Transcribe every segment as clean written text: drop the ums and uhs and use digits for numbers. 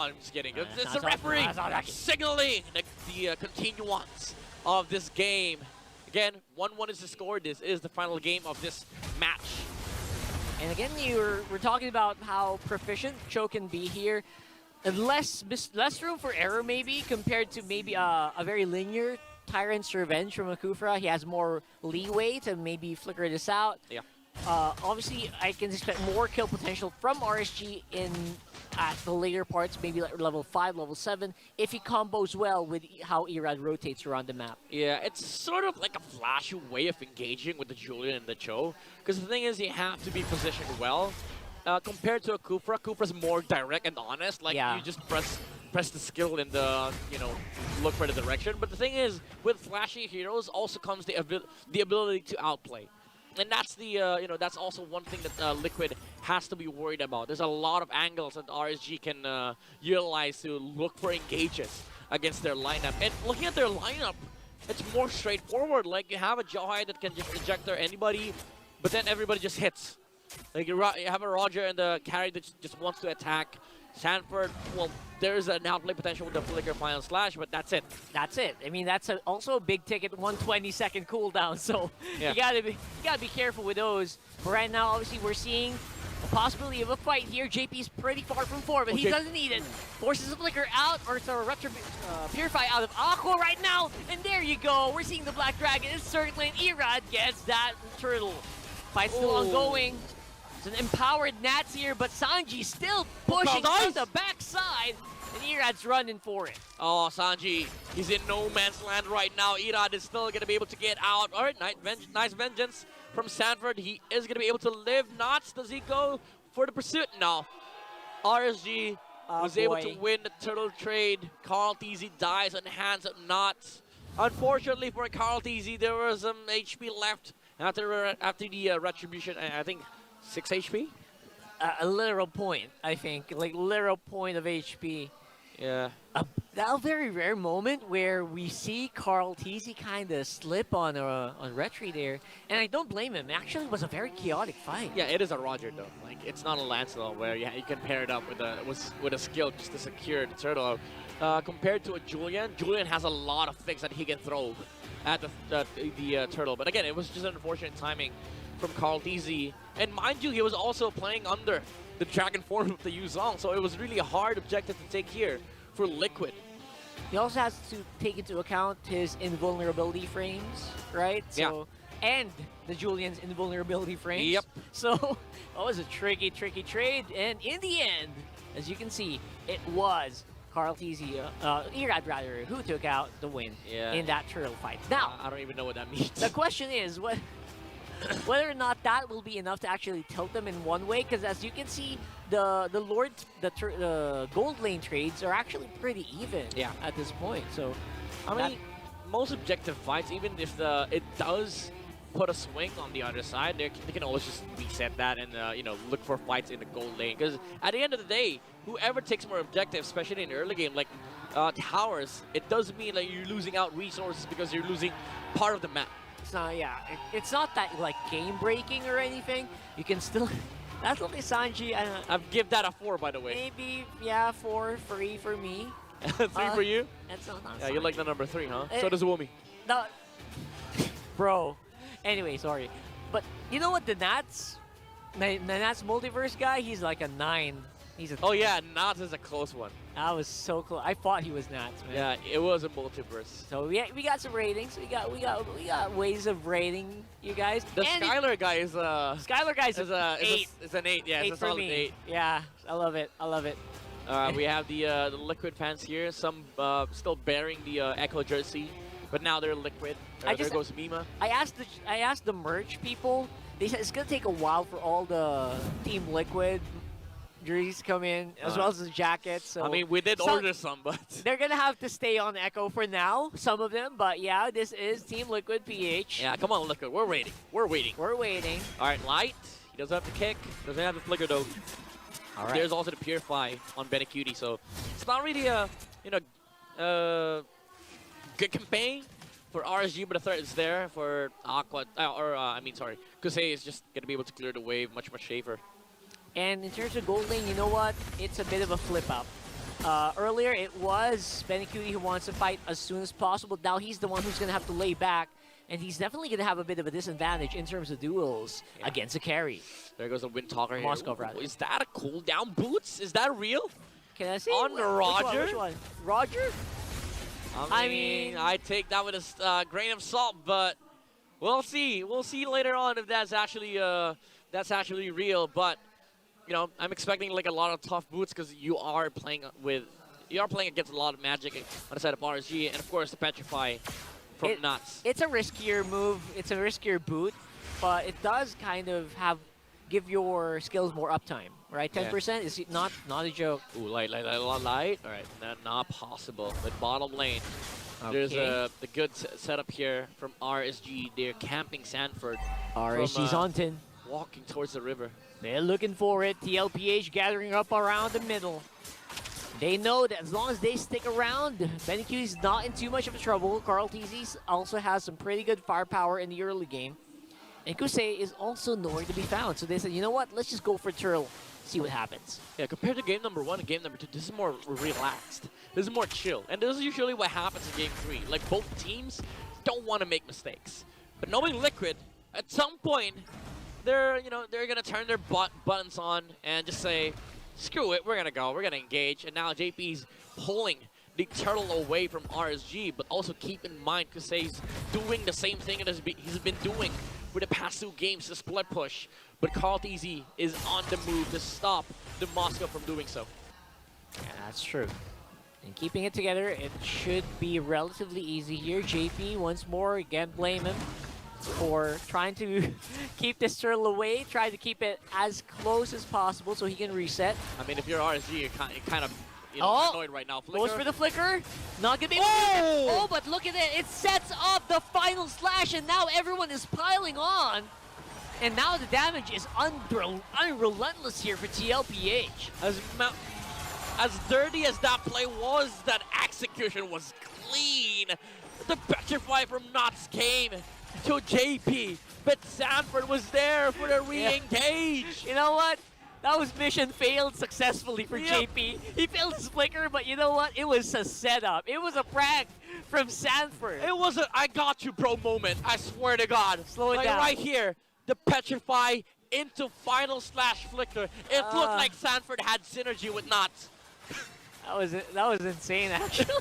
I'm just kidding. It's the referee signaling the continuance of this game. Again, 1-1 is the score. This is the final game of this match. And again, we're talking about how proficient Cho can be here. And less room for error maybe compared to maybe a very linear Tyrant's Revenge from Akufra. He has more leeway to maybe flicker this out. Yeah. Obviously, I can expect more kill potential from RSG at the later parts, maybe like level 5, level 7, if he combos well with how Irad rotates around the map. Yeah, it's sort of like a flashy way of engaging with the Julian and the Cho. Because the thing is, you have to be positioned well. Compared to Akufra, Akupra's more direct and honest. Like, you just press the skill and the, look for the direction. But the thing is, with flashy heroes also comes the ability to outplay. And that's the, that's also one thing that Liquid has to be worried about. There's a lot of angles that RSG can utilize to look for engages against their lineup. And looking at their lineup, it's more straightforward. Like, you have a Jawhai that can just ejector anybody, but then everybody just hits. Like, you have a Roger and the carry that just wants to attack. Sanford, well, there's an outplay potential with the Flicker Final Slash, but that's it. That's it. I mean, that's also a big ticket, 120-second cooldown, so you gotta be careful with those. But right now, obviously, we're seeing a possibility of a fight here. JP's pretty far from 4, but he doesn't need it. Forces the Flicker out, or Purify out of Aqua right now, and there you go. We're seeing the Black Dragon is circling. Irad gets that turtle. Fight's still ongoing. It's an empowered Nats here, but Sanji still pushing on the backside, and Irad's running for it. Oh, Sanji, he's in no man's land right now. Irad is still going to be able to get out. All right, nice vengeance from Sanford. He is going to be able to live. Nats, does he go for the pursuit? No. RSG was able to win the turtle trade. Carl TZ dies on the hands of Nats. Unfortunately for Carl TZ, there was some HP left after the retribution. I think 6 HP? A literal point, I think. Like, literal point of HP. Yeah. That very rare moment where we see Carl TZ kind of slip on Retry there. And I don't blame him. It actually was a very chaotic fight. Yeah, it is a Roger, though. Like, it's not a Lancelot where you can pair it up with a skill just to secure the turtle. Compared to a Julian, Julian has a lot of things that he can throw at the turtle. But again, it was just unfortunate timing from Carl TZ. And mind you, he was also playing under the dragon form of the Yuzong, so it was really a hard objective to take here for Liquid. He also has to take into account his invulnerability frames, right? So, and the Julian's invulnerability frames. Yep. So that was a tricky trade. And in the end, as you can see, it was Carl TZ, Irad rather, who took out the win in that turtle fight. Now, I don't even know what that means. The question is, whether or not that will be enough to actually tilt them in one way, because as you can see, the gold lane trades are actually pretty even at this point. So, I mean, most objective fights, even if it does put a swing on the other side, they can always just reset that and look for fights in the gold lane. Because at the end of the day, whoever takes more objectives, especially in the early game, like towers, it does mean that you're losing out resources because you're losing part of the map. It's not, it's not that like game breaking or anything. You can still. That's only Sanji. I've give that a 4, by the way. Maybe 4, 3 for me. 3 for you? That's not yeah, you like the number 3, huh? So does Wumi. No, bro. Anyway, sorry, but you know what? The Nats multiverse guy, he's like a 9. He's a oh yeah, Nats is a close one. That was so close. I thought he was Nats, man. Yeah, it was a multiverse. So we got some ratings. We got ways of rating you guys. The Skylar guy is Skylar guy is an 8. It's an 8. Yeah, it's a solid 8. Yeah, I love it. We have the Liquid fans here. Some still bearing the Echo jersey, but now they're Liquid. There goes Mima. I asked the merch people. They said it's gonna take a while for all the Team Liquid jerseys come in, as well as the jackets. So I mean, we did order some, but they're gonna have to stay on Echo for now, some of them. But yeah, this is Team Liquid PH. Yeah, come on, Liquid. We're waiting. We're waiting. All right, Light. He doesn't have to kick. Doesn't have the flicker though. All right. There's also the Purify on Benecutie, so it's not really a good campaign for RSG, but the threat is there for Aqua. Kusei is just gonna be able to clear the wave much safer. And in terms of gold lane, you know what? It's a bit of a flip up. Earlier, it was Benicudi who wants to fight as soon as possible. Now he's the one who's going to have to lay back, and he's definitely going to have a bit of a disadvantage in terms of duels against a carry. There goes the Wind Talker here. Moskov, rather. Is that a cooldown boots? Is that real? Can I see? On Roger? Which one? Roger? I mean, I take that with a grain of salt, but we'll see. We'll see later on if that's actually real. But you know, I'm expecting like a lot of tough boots because you are playing against a lot of magic on the side of RSG, and of course the Petrify from Nuts. It's a riskier move. It's a riskier boot, but it does kind of give your skills more uptime, right? 10% is not a joke. Ooh, light. All right, not possible. But bottom lane, there's the good setup here from RSG. They're camping Sanford. RSG's on 10. Walking towards the river. They're looking for it. TLPH gathering up around the middle. They know that as long as they stick around, Benicuti's not in too much of trouble. Carl TZ also has some pretty good firepower in the early game. And Kusei is also nowhere to be found. So they said, you know what, let's just go for Turtle, see what happens. Yeah, compared to game number 1 and game number 2, this is more relaxed. This is more chill. And this is usually what happens in game 3. Like, both teams don't want to make mistakes. But knowing Liquid, at some point, they're gonna turn their buttons on and just say, screw it, we're gonna engage. And now JP's pulling the Turtle away from RSG, but also keep in mind Kusei's doing the same thing as he's been doing for the past 2 games, the split push. But Carl TZ is on the move to stop the Moscow from doing so. Yeah, that's true. And keeping it together, it should be relatively easy here. JP, once more, again, blame him for trying to keep this Turtle away, try to keep it as close as possible so he can reset. I mean, if you're RSG, you're kind of annoyed right now. Flicker. Goes for the flicker. Not gonna be able to do that. Oh, but look at it. It sets up the final slash, and now everyone is piling on. And now the damage is unrelentless here for TLPH. As dirty as that play was, that execution was clean. The Petrify from Nuts came to JP, but Sanford was there for the re-engage. You know what? That was mission failed successfully for JP. He failed his flicker, but you know what? It was a setup. It was a prank from Sanford. It was a I got you bro moment, I swear to God. Slow it down. Right here, the Petrify into final slash flicker. It looked like Sanford had synergy with Nuts. That was insane, actually.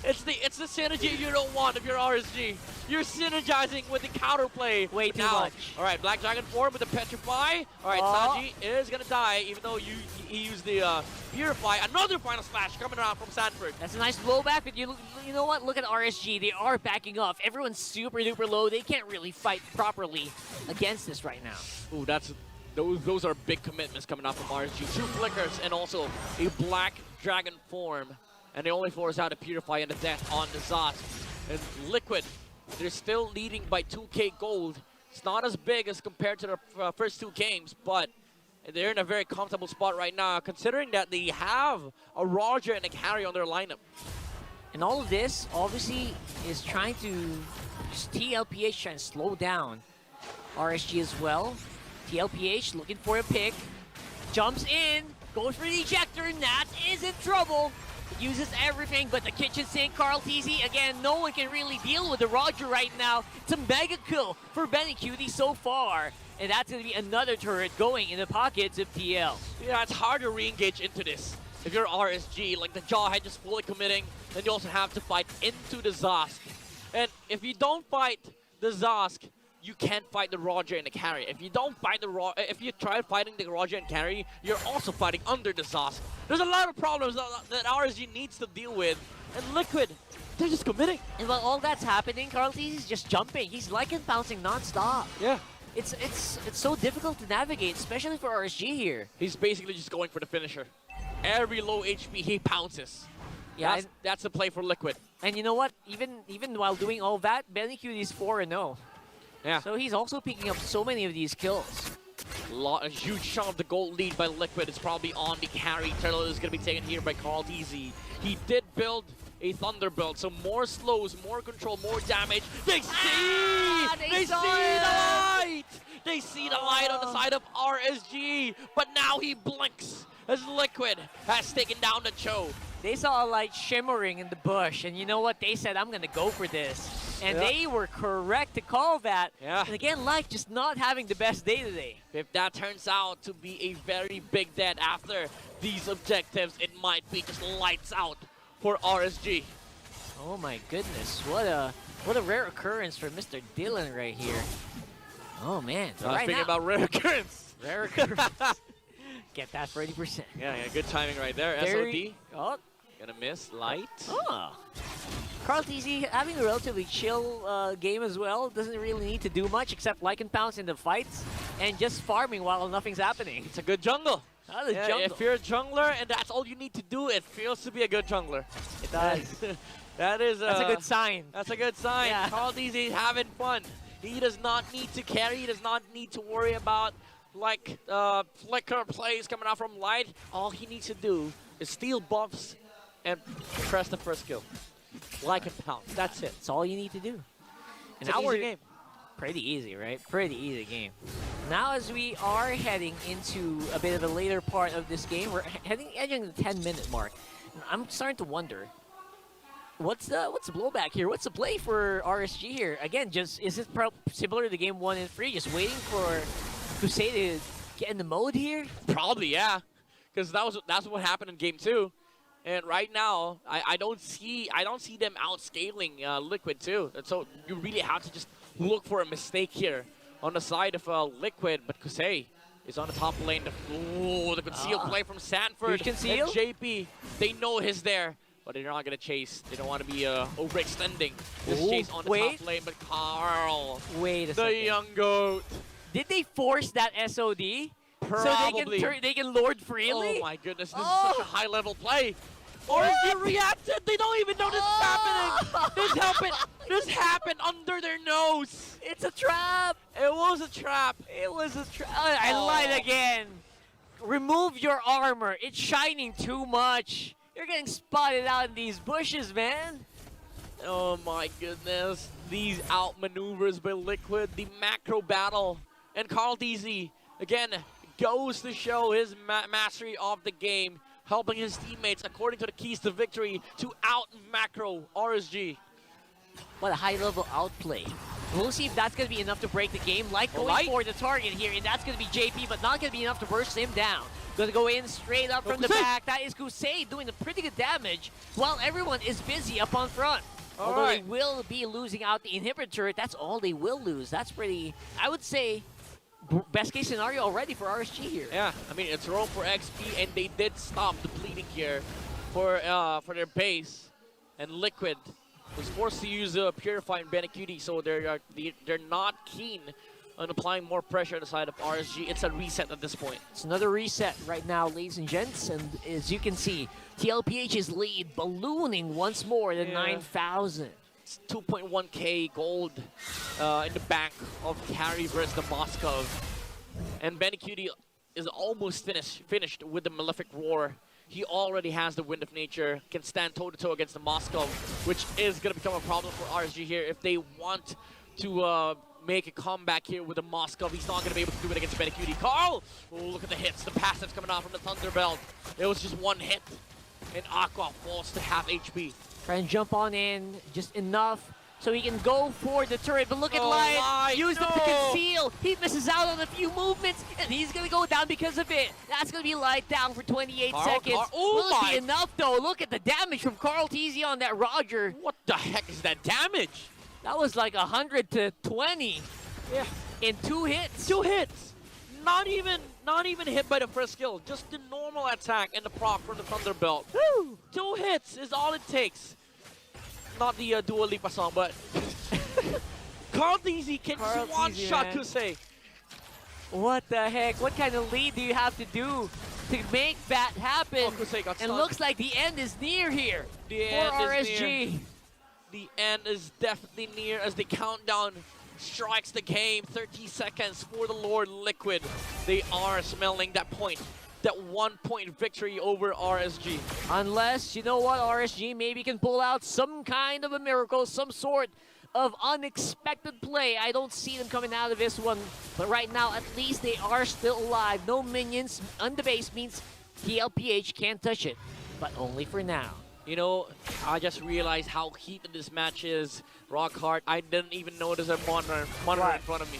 It's the synergy you don't want if you're RSG. You're synergizing with the counterplay. Way too much. All right, Black Dragon form with the Petrify. All right, Sanji is gonna die, even though he used the Purify. Another final slash coming around from Sanford. That's a nice blowback, but you know what? Look at RSG. They are backing off. Everyone's super duper low. They can't really fight properly against this right now. Ooh, those are big commitments coming out from RSG. 2 flickers and also a Black Dragon form. And they only force out a Purify and a death on the Zot. And Liquid, they're still leading by 2k gold. It's not as big as compared to the first 2 games, but they're in a very comfortable spot right now, considering that they have a Roger and a carry on their lineup. And all of this, obviously, is trying to TLPH trying to slow down RSG as well. TLPH looking for a pick, jumps in, goes for the ejector, Nat is in trouble. Uses everything but the kitchen sink. Carl TZ, again, no one can really deal with the Roger right now. It's a mega kill for Benicudi so far. And that's going to be another turret going in the pockets of TL. Yeah, it's hard to re-engage into this. If you're RSG, like the Jawhead just fully committing, then you also have to fight into the Zosk. And if you don't fight the Zosk, you can't fight the Roger and the carry. If you don't fight if you try fighting the Roger and carry, you're also fighting under the Zosk. There's a lot of problems that RSG needs to deal with. And Liquid, they're just committing. And while all that's happening, Carl TZ is just jumping. He's like and bouncing non-stop. Yeah. It's so difficult to navigate, especially for RSG here. He's basically just going for the finisher. Every low HP, he pounces. Yeah, that's the play for Liquid. And you know what? Even while doing all that, Benicudi is 4-0. Yeah. So he's also picking up so many of these kills. A huge chunk of the gold lead by Liquid is probably on the carry. Turtle is going to be taken here by Carl TZ. He did build a Thunder build, so more slows, more control, more damage. They see! They see the light! They see the light on the side of RSG, but now he blinks. as Liquid has taken down the Cho. They saw a light shimmering in the bush, and you know what? They said, I'm going to go for this. And they were correct to call that. Yeah. And again, Light just not having the best day today. If that turns out to be a very big dead after these objectives, it might be just lights out for RSG. Oh my goodness, what a rare occurrence for Mr. Dylan right here. Oh man, I was thinking about rare occurrence. Rare occurrence. Get that 30%. Yeah, good timing right there. SOD. Oh. Gonna miss. Light. Oh. Carl TZ having a relatively chill game as well. Doesn't really need to do much except like and pounce in the fights and just farming while nothing's happening. It's a good jungle. Jungle. If you're a jungler and that's all you need to do, it feels to be a good jungler. It does. That's a good sign. That's a good sign. Yeah. Carl TZ is having fun. He does not need to carry. He does not need to worry about like flicker plays coming out from Light. All he needs to do is steal buffs and press the first kill. Like and pound. That's it. That's all you need to do. It's an easy game. Pretty easy, right? Pretty easy game. Now as we are heading into a bit of a later part of this game, we're edging the 10-minute mark. I'm starting to wonder, what's the blowback here? What's the play for RSG here? Again, is it similar to game 1 and 3, just waiting for Crusade to get in the mode here? Probably, yeah. Because that's what happened in game 2. And right now, I don't see them outscaling Liquid too. And so you really have to just look for a mistake here on the side of Liquid. But Kusei is on the top lane. The conceal play from Sanford and JP. They know he's there, but they're not gonna chase. They don't want to be overextending this chase on the top lane. But Carl, the young goat. Did they force that SOD? Probably. So they can lord freely? Oh my goodness, this is such a high level play. RSG reacted, they don't even know this is happening. This happened under their nose. It's a trap. It was a trap. It was a trap. I lied again. Remove your armor. It's shining too much. You're getting spotted out in these bushes, man. Oh my goodness. These outmaneuvers by Liquid, the macro battle. And Carl TZ, again, goes to show his mastery of the game, helping his teammates, according to the keys to victory, to out-macro RSG. What a high-level outplay. We'll see if that's going to be enough to break the game. Light going for the target here, and that's going to be JP, but not going to be enough to burst him down. Going to go in straight up from the back. That is Kusei doing a pretty good damage, while everyone is busy up on front. Although they will be losing out the inhibitor turret, that's all they will lose. That's pretty, I would say, best case scenario already for RSG here. Yeah, I mean, it's roam for XP, and they did stop the bleeding here for their base. And Liquid was forced to use Purify and Benecutie, so they're not keen on applying more pressure on the side of RSG. It's a reset at this point. It's another reset right now, ladies and gents, and as you can see, TLPH's lead ballooning once more to 9,000. It's 2.1k gold in the bank of carry versus the Moskov. And Benecutie is almost finished with the Malefic Roar. He already has the Wind of Nature, can stand toe-to-toe against the Moskov, which is going to become a problem for RSG here if they want to make a comeback here with the Moskov. He's not going to be able to do it against Benecutie. Carl! Oh, look at the hits. The passives coming out from the Thunderbelt. It was just one hit. And Aqua falls to half HP. Try and jump on in just enough so he can go for the turret. But look at Lion. Use them to conceal. He misses out on a few movements, and he's going to go down because of it. That's going to be Light down for 28 seconds. Will it be enough, though? Look at the damage from Carl TZ on that Roger. What the heck is that damage? That was like 100 to 20 in 2 hits. 2 hits. Not even hit by the first skill. Just the normal attack and the proc from the Thunderbelt. Woo! 2 hits is all it takes. Not the Dua Lipa song, but Carl TZ can just one-shot Kusei. What the heck? What kind of lead do you have to do to make that happen? Kusei got and looks like the end is near here for RSG. The end is definitely near as the countdown strikes the game. 30 seconds for the Lord Liquid. They are smelling that point. That 1-point victory over RSG. Unless, you know what, RSG maybe can pull out some kind of a miracle, some sort of unexpected play. I don't see them coming out of this one. But right now, at least they are still alive. No minions on the base means TLPH can't touch it, but only for now. You know, I just realized how heated this match is. Rock hard. I didn't even notice a monitor in front of me.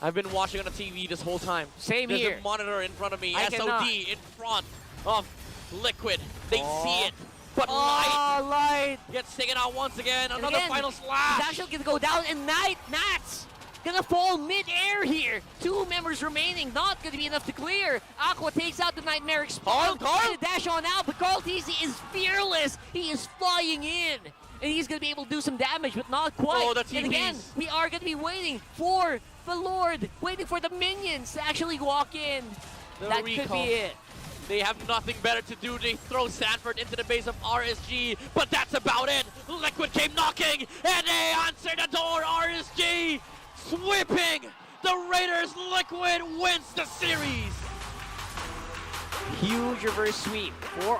I've been watching on the TV this whole time. Same There's here. a monitor in front of me. I SOD cannot. in front of Liquid. They see it. But Light gets taken out once again. And Another again, final slash. He's actually gonna go down, and Nats gonna fall mid-air here. 2 members remaining, not gonna be enough to clear. Aqua takes out the Nightmare Explode. Carl? And dash on out, but Carl TC is fearless. He is flying in. And he's gonna be able to do some damage, but not quite. Oh, the and again, TPs. we are gonna be waiting for the Lord, waiting for the minions to actually walk in. That could be it. They have nothing better to do. They throw Sanford into the base of RSG, but that's about it. Liquid came knocking, and they answer the door. RSG sweeping the Raiders. Liquid wins the series. Huge reverse sweep for